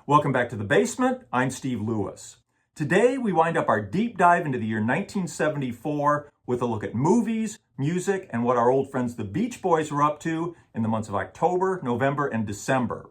Welcome back to The Basement. I'm Steve Lewis. Today we wind up our deep dive into the year 1974 with a look at movies, music, and what our old friends the Beach Boys were up to in the months of October, November, and December.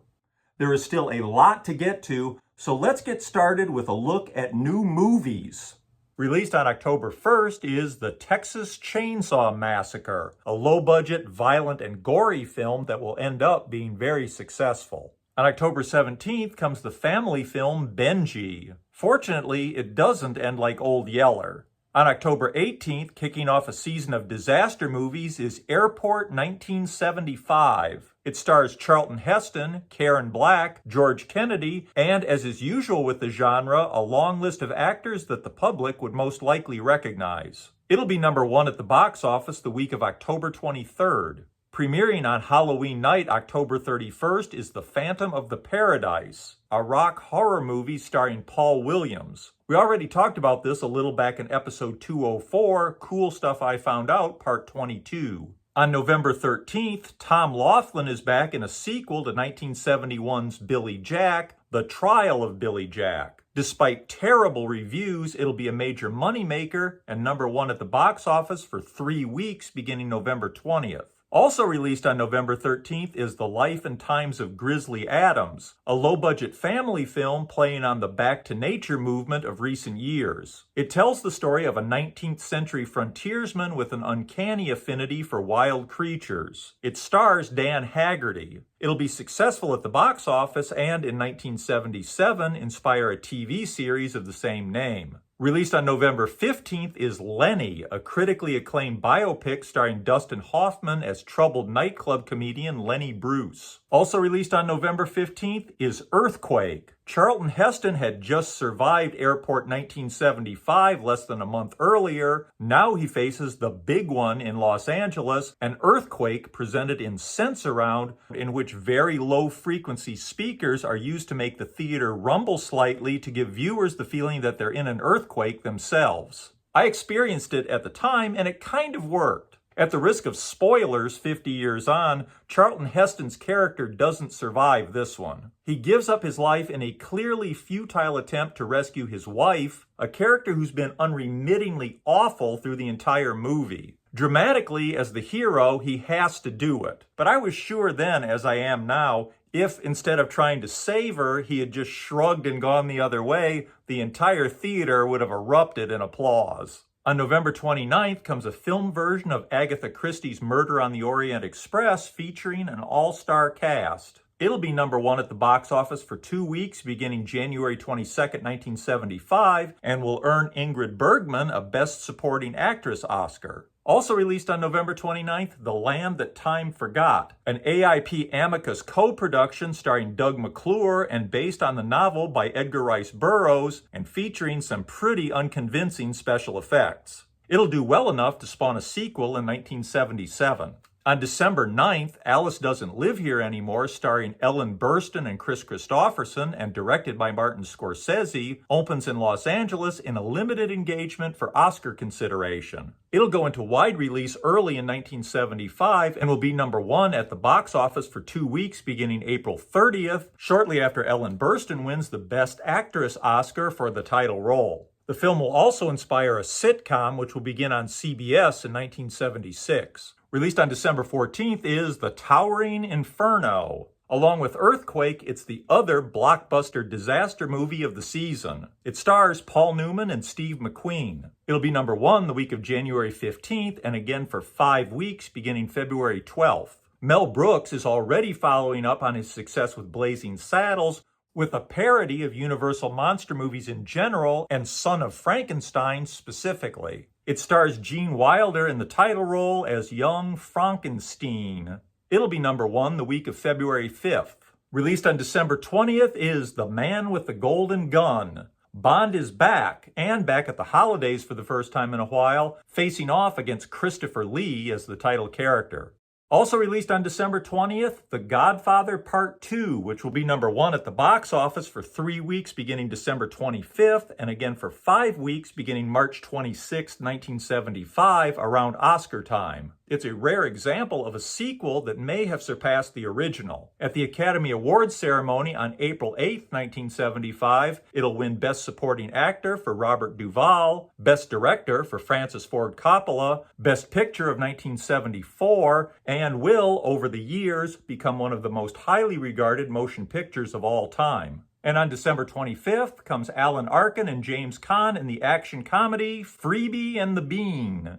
There is still a lot to get to, so let's get started with a look at new movies. Released on October 1st is The Texas Chainsaw Massacre, a low-budget, violent, and gory film that will end up being very successful. On October 17th comes the family film Benji. Fortunately, it doesn't end like Old Yeller. On October 18th, kicking off a season of disaster movies is Airport 1975. It stars Charlton Heston, Karen Black, George Kennedy, and, as is usual with the genre, a long list of actors that the public would most likely recognize. It'll be number one at the box office the week of October 23rd. Premiering on Halloween night, October 31st, is The Phantom of the Paradise, a rock horror movie starring Paul Williams. We already talked about this a little back in episode 204, Cool Stuff I Found Out, part 22. On November 13th, Tom Laughlin is back in a sequel to 1971's Billy Jack, The Trial of Billy Jack. Despite terrible reviews, it'll be a major moneymaker and number one at the box office for 3 weeks beginning November 20th. Also released on November 13th is The Life and Times of Grizzly Adams, a low-budget family film playing on the back-to-nature movement of recent years. It tells the story of a 19th century frontiersman with an uncanny affinity for wild creatures. It stars Dan Haggerty. It'll be successful at the box office and, in 1977, inspire a TV series of the same name. Released on November 15th is Lenny, a critically acclaimed biopic starring Dustin Hoffman as troubled nightclub comedian Lenny Bruce. Also released on November 15th is Earthquake. Charlton Heston had just survived Airport 1975 less than a month earlier. Now he faces the big one in Los Angeles, an earthquake presented in Sense-Around, in which very low-frequency speakers are used to make the theater rumble slightly to give viewers the feeling that they're in an earthquake themselves. I experienced it at the time, and it kind of worked. At the risk of spoilers 50 years on, Charlton Heston's character doesn't survive this one. He gives up his life in a clearly futile attempt to rescue his wife, a character who's been unremittingly awful through the entire movie. Dramatically, as the hero, he has to do it. But I was sure then, as I am now, if instead of trying to save her, he had just shrugged and gone the other way, the entire theater would have erupted in applause. On November 29th comes a film version of Agatha Christie's Murder on the Orient Express featuring an all-star cast. It'll be number one at the box office for 2 weeks beginning January 22nd, 1975, and will earn Ingrid Bergman a Best Supporting Actress Oscar. Also released on November 29th, The Land That Time Forgot, an AIP Amicus co-production starring Doug McClure and based on the novel by Edgar Rice Burroughs and featuring some pretty unconvincing special effects. It'll do well enough to spawn a sequel in 1977. On December 9th, Alice Doesn't Live Here Anymore, starring Ellen Burstyn and Chris Christopherson and directed by Martin Scorsese, opens in Los Angeles in a limited engagement for Oscar consideration. It'll go into wide release early in 1975 and will be number one at the box office for 2 weeks beginning April 30th, shortly after Ellen Burstyn wins the Best Actress Oscar for the title role. The film will also inspire a sitcom which will begin on CBS in 1976. Released on December 14th is The Towering Inferno. Along with Earthquake, it's the other blockbuster disaster movie of the season. It stars Paul Newman and Steve McQueen. It'll be number one the week of January 15th and again for 5 weeks beginning February 12th. Mel Brooks is already following up on his success with Blazing Saddles with a parody of Universal monster movies in general and Son of Frankenstein specifically. It stars Gene Wilder in the title role as young Frankenstein. It'll be number one the week of February 5th. Released on December 20th is The Man with the Golden Gun. Bond is back, and back at the holidays for the first time in a while, facing off against Christopher Lee as the title character. Also released on December 20th, The Godfather Part 2, which will be number one at the box office for 3 weeks beginning December 25th, and again for 5 weeks beginning March 26, 1975, around Oscar time. It's a rare example of a sequel that may have surpassed the original. At the Academy Awards ceremony on April 8, 1975, it'll win Best Supporting Actor for Robert Duvall, Best Director for Francis Ford Coppola, Best Picture of 1974, and will, over the years, become one of the most highly regarded motion pictures of all time. And on December 25th comes Alan Arkin and James Caan in the action comedy Freebie and the Bean.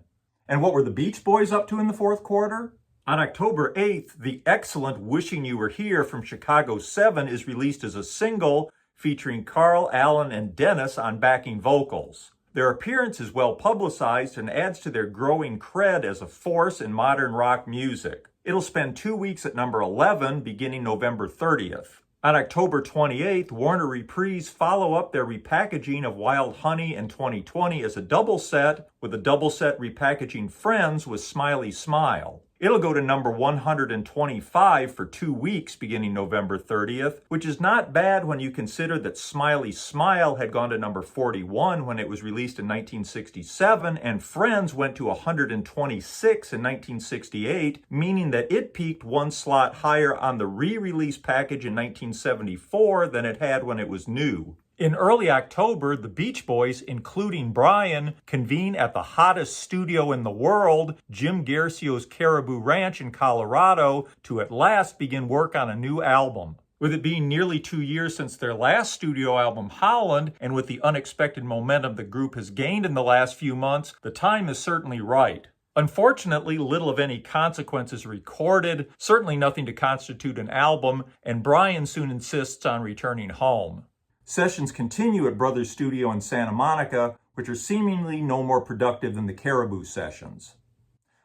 And what were the Beach Boys up to in the fourth quarter? On October 8th, the excellent Wishing You Were Here from Chicago 7 is released as a single featuring Carl, Alan, and Dennis on backing vocals. Their appearance is well publicized and adds to their growing cred as a force in modern rock music. It'll spend 2 weeks at number 11 beginning November 30th. On October 28th, Warner Reprise follow up their repackaging of Wild Honey and 2020 as a double set, with a double set repackaging Friends with Smiley Smile. It'll go to number 125 for 2 weeks beginning November 30th, which is not bad when you consider that Smiley Smile had gone to number 41 when it was released in 1967, and Friends went to 126 in 1968, meaning that it peaked 1 slot higher on the re-release package in 1974 than it had when it was new. In early October, the Beach Boys, including Brian, convene at the hottest studio in the world, Jim Garcio's Caribou Ranch in Colorado, to at last begin work on a new album. With it being nearly 2 years since their last studio album, Holland, and with the unexpected momentum the group has gained in the last few months, the time is certainly right. Unfortunately, little of any consequence is recorded, certainly nothing to constitute an album, and Brian soon insists on returning home. Sessions continue at Brothers Studio in Santa Monica, which are seemingly no more productive than the Caribou sessions.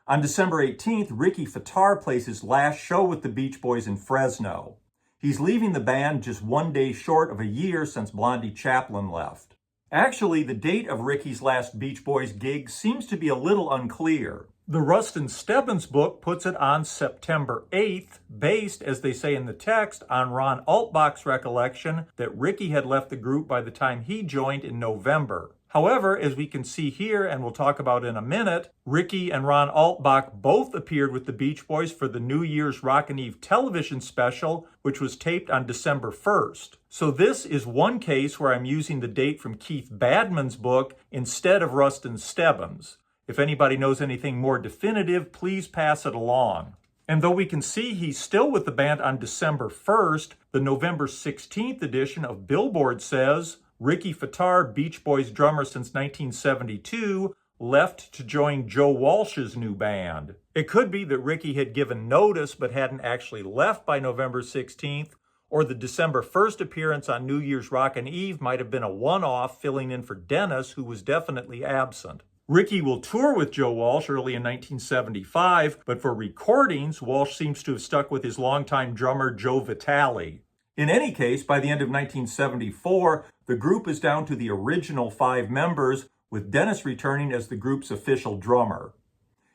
On December 18th, Ricky Fataar plays his last show with the Beach Boys in Fresno. He's leaving the band just 1 day short of a year since Blondie Chaplin left. Actually, the date of Ricky's last Beach Boys gig seems to be a little unclear. The Rustin Stebbins book puts it on September 8th, based, as they say in the text, on Ron Altbach's recollection that Ricky had left the group by the time he joined in November. However, as we can see here, and we'll talk about in a minute, Ricky and Ron Altbach both appeared with the Beach Boys for the New Year's Rockin' Eve television special, which was taped on December 1st. So this is one case where I'm using the date from Keith Badman's book instead of Rustin Stebbins. If anybody knows anything more definitive, please pass it along. And though we can see he's still with the band on December 1st, the November 16th edition of Billboard says, Ricky Fataar, Beach Boys drummer since 1972, left to join Joe Walsh's new band. It could be that Ricky had given notice but hadn't actually left by November 16th, or the December 1st appearance on New Year's Rockin' Eve might have been a one-off filling in for Dennis, who was definitely absent. Ricky will tour with Joe Walsh early in 1975, but for recordings, Walsh seems to have stuck with his longtime drummer Joe Vitale. In any case, by the end of 1974, the group is down to the original 5 members, with Dennis returning as the group's official drummer.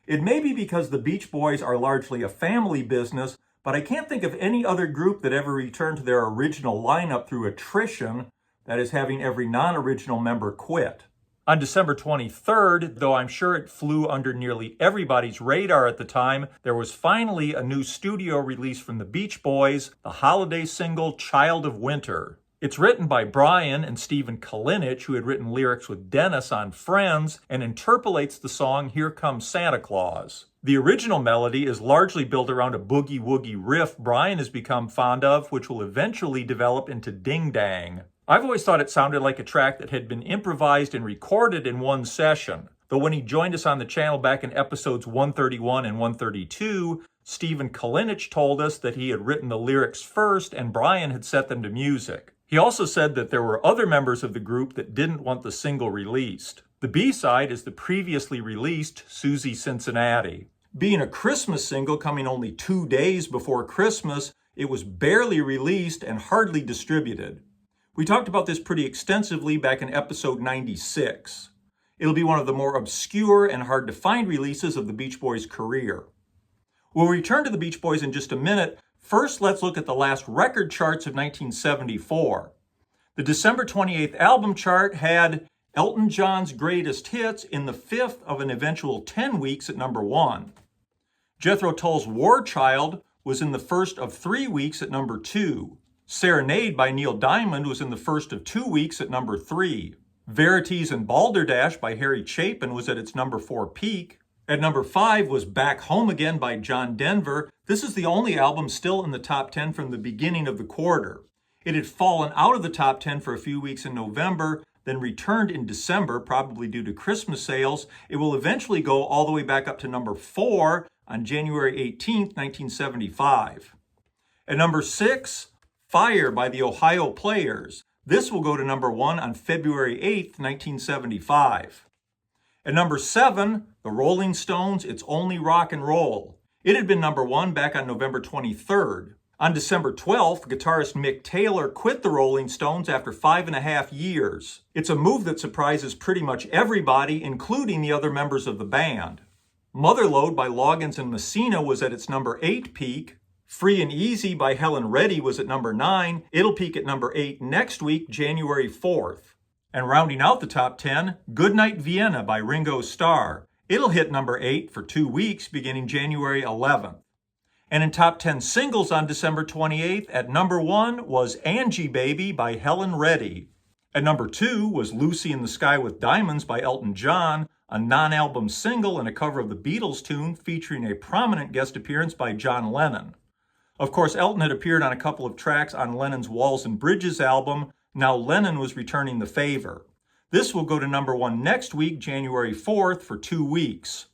It may be because the Beach Boys are largely a family business, but I can't think of any other group that ever returned to their original lineup through attrition, that is, having every non-original member quit. On December 23rd, though I'm sure it flew under nearly everybody's radar at the time, there was finally a new studio release from the Beach Boys, the holiday single Child of Winter. It's written by Brian and Stephen Kalinich, who had written lyrics with Dennis on Friends, and interpolates the song Here Comes Santa Claus. The original melody is largely built around a boogie-woogie riff Brian has become fond of, which will eventually develop into Ding Dang. I've always thought it sounded like a track that had been improvised and recorded in one session, though when he joined us on the channel back in episodes 131 and 132, Stephen Kalinich told us that he had written the lyrics first and Brian had set them to music. He also said that there were other members of the group that didn't want the single released. The B-side is the previously released Susie Cincinnati. Being a Christmas single coming only 2 days before Christmas, it was barely released and hardly distributed. We talked about this pretty extensively back in episode 96. It'll be one of the more obscure and hard to find releases of the Beach Boys' career. We'll return to the Beach Boys in just a minute. First, let's look at the last record charts of 1974. The December 28th album chart had Elton John's Greatest Hits in the 5th of an eventual 10 weeks at number 1. Jethro Tull's War Child was in the first of 3 weeks at number 2. Serenade by Neil Diamond was in the first of 2 weeks at number 3. Verities and Balderdash by Harry Chapin was at its number 4 peak. At number 5 was Back Home Again by John Denver. This is the only album still in the top 10 from the beginning of the quarter. It had fallen out of the top 10 for a few weeks in November, then returned in December, probably due to Christmas sales. It will eventually go all the way back up to number 4 on January 18th, 1975. At number 6, Fire by the Ohio Players. This will go to number 1 on February 8th, 1975. At number 7, the Rolling Stones, It's Only Rock and Roll. It had been number 1 back on November 23rd. On December 12th, guitarist Mick Taylor quit the Rolling Stones after 5.5 years. It's a move that surprises pretty much everybody, including the other members of the band. Motherlode by Loggins and Messina was at its number 8 peak. Free and Easy by Helen Reddy was at number 9. It'll peak at number 8 next week, January 4th. And rounding out the top 10, Goodnight Vienna by Ringo Starr. It'll hit number 8 for 2 weeks beginning January 11th. And in top 10 singles on December 28th, at number 1 was Angie Baby by Helen Reddy. At number 2 was Lucy in the Sky with Diamonds by Elton John, a non-album single and a cover of the Beatles tune featuring a prominent guest appearance by John Lennon. Of course, Elton had appeared on a couple of tracks on Lennon's Walls and Bridges album. Now Lennon was returning the favor. This will go to number 1 next week, January 4th, for 2 weeks.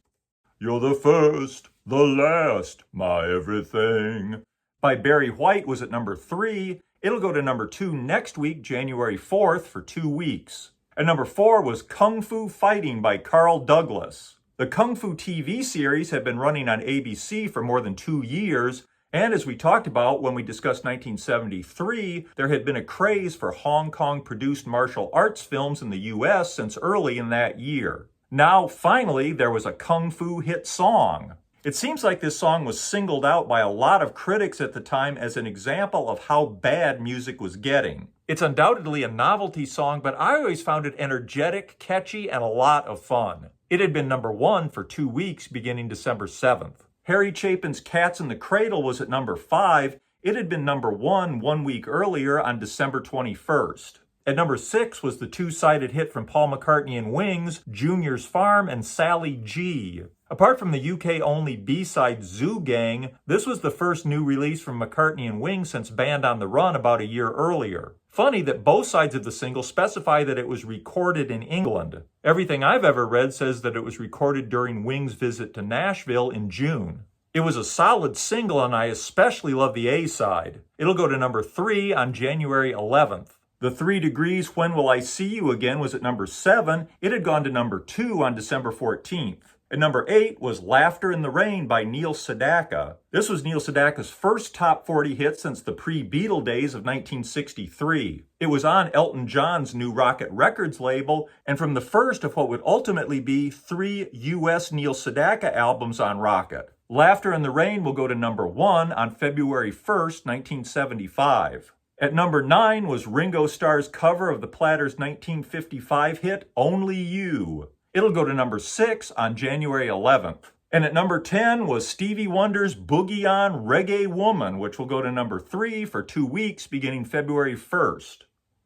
You're the first, the last, my everything by Barry White was at number 3. It'll go to number 2 next week, January 4th, for 2 weeks. At number 4 was Kung Fu Fighting by Carl Douglas. The Kung Fu TV series had been running on ABC for more than 2 years, and as we talked about when we discussed 1973, there had been a craze for Hong Kong-produced martial arts films in the US since early in that year. Now, finally, there was a Kung Fu hit song. It seems like this song was singled out by a lot of critics at the time as an example of how bad music was getting. It's undoubtedly a novelty song, but I always found it energetic, catchy, and a lot of fun. It had been number 1 for 2 weeks beginning December 7th. Harry Chapin's Cats in the Cradle was at number 5. It had been number 1 1 week earlier on December 21st. At number 6 was the two-sided hit from Paul McCartney and Wings, Junior's Farm and Sally G. Apart from the UK-only B-side Zoo Gang, this was the first new release from McCartney and Wings since Band on the Run about a year earlier. Funny that both sides of the single specify that it was recorded in England. Everything I've ever read says that it was recorded during Wings' visit to Nashville in June. It was a solid single, and I especially love the A-side. It'll go to number 3 on January 11th. The 3 Degrees When Will I See You Again was at number 7. It had gone to number 2 on December 14th. At number 8 was Laughter in the Rain by Neil Sedaka. This was Neil Sedaka's first top 40 hit since the pre-Beatle days of 1963. It was on Elton John's new Rocket Records label, and from the first of what would ultimately be 3 U.S. Neil Sedaka albums on Rocket. Laughter in the Rain will go to number 1 on February 1st, 1975. At number 9 was Ringo Starr's cover of the Platters' 1955 hit, Only You. It'll go to number 6 on January 11th. And at number 10 was Stevie Wonder's Boogie On Reggae Woman, which will go to number 3 for 2 weeks beginning February 1st.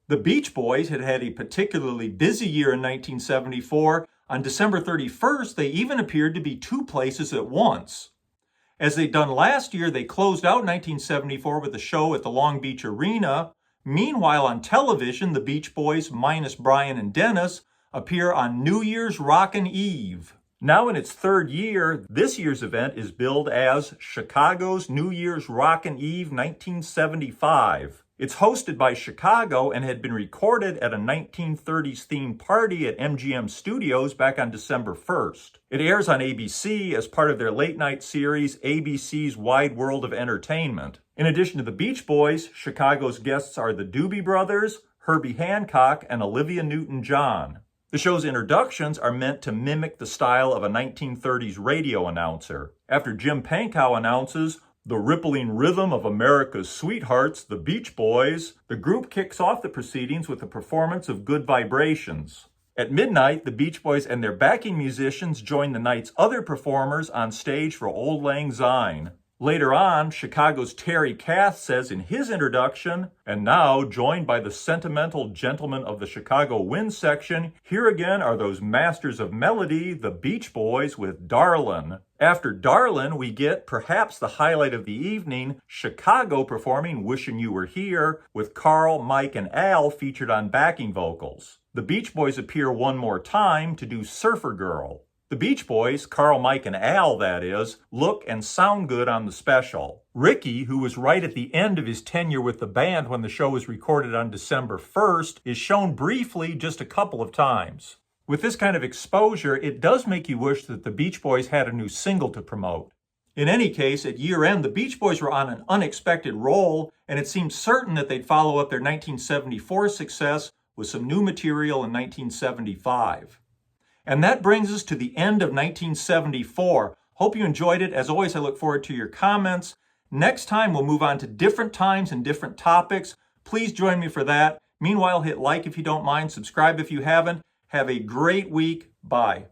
The Beach Boys had had a particularly busy year in 1974. On December 31st, they even appeared to be 2 places at once. As they'd done last year, they closed out 1974 with a show at the Long Beach Arena. Meanwhile, on television, the Beach Boys, minus Brian and Dennis, appear on New Year's Rockin' Eve. Now in its 3rd year, this year's event is billed as Chicago's New Year's Rockin' Eve 1975. It's hosted by Chicago and had been recorded at a 1930s themed party at MGM Studios back on December 1st. It airs on ABC as part of their late-night series, ABC's Wide World of Entertainment. In addition to the Beach Boys, Chicago's guests are the Doobie Brothers, Herbie Hancock, and Olivia Newton-John. The show's introductions are meant to mimic the style of a 1930s radio announcer. After Jim Pankow announces, "The rippling rhythm of America's sweethearts, the Beach Boys," the group kicks off the proceedings with a performance of Good Vibrations. At midnight, the Beach Boys and their backing musicians join the night's other performers on stage for Auld Lang Syne. Later on, Chicago's Terry Kath says in his introduction, and now, joined by the sentimental gentlemen of the Chicago Wind section, here again are those masters of melody, the Beach Boys with Darlin'. After Darlin', we get perhaps the highlight of the evening, Chicago performing Wishin' You Were Here, with Carl, Mike, and Al featured on backing vocals. The Beach Boys appear one more time to do Surfer Girl. The Beach Boys, Carl, Mike, and Al, that is, look and sound good on the special. Ricky, who was right at the end of his tenure with the band when the show was recorded on December 1st, is shown briefly just a couple of times. With this kind of exposure, it does make you wish that the Beach Boys had a new single to promote. In any case, at year-end, the Beach Boys were on an unexpected roll, and it seemed certain that they'd follow up their 1974 success with some new material in 1975. And that brings us to the end of 1974. Hope you enjoyed it. As always, I look forward to your comments. Next time, we'll move on to different times and different topics. Please join me for that. Meanwhile, hit like if you don't mind, subscribe if you haven't. Have a great week. Bye.